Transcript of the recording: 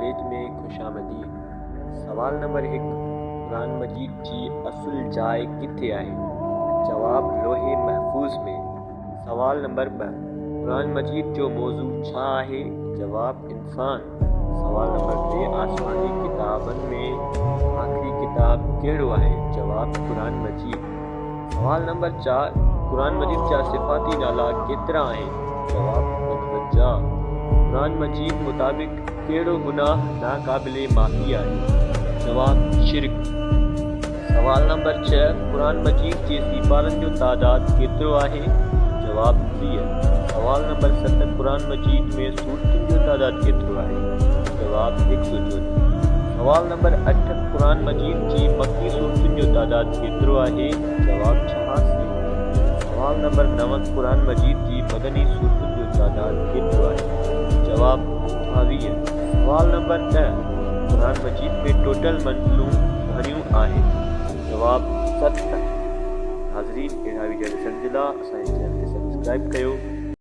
Knowledge में खुशामदीद। सवाल number 1, Quran मजीद जी असुल जाइ किथे आहे? जवाब लोहे महफूज में। सवाल नंबर 2, कुरान मजीद जो मौजू छा आहे? जवाब इंसान। सवाल नंबर 3, आसमानी किताबन में आखिरी किताब कहिड़ो आहे? जवाब कुरान मजीद। सवाल नंबर 4, कुरान मजीद जा सिफ़ाती नाला केतिरा आहिनि? जवाब 55। कुरान मजीद मुताबिक कहिड़ो गुनाह नाक़ाबिले माफ़ी आहे? जवाब शिरक। सवाल नंबर 6, कुरान मजीद जे सीपारनि जो तादाद केतिरो आहे? जवाब 30। सवाल नंबर 7, कुरान मजीद में सूरतुनि जो तादाद केतिरो आहे? जवाब 114। सवाल नंबर 8, कुरान मजीद जी मक्की सूरतुनि जो तादाद केतिरो आहे? जवाब 86। सवाल नंबर 9, कुरान मजीद जी मदनी सूरतुनि जो तादाद केतिरो आहे? जवाब 28। सवाल नंबर 10, कुरान मजीद में टोटल मंज़िलूं घणियूं आहिनि? जवाब 70। नाज़रीन, अहिड़ा वीडियो ॾिसण जे लाइ असांजे चैनल खे सब्सक्राइब कयो।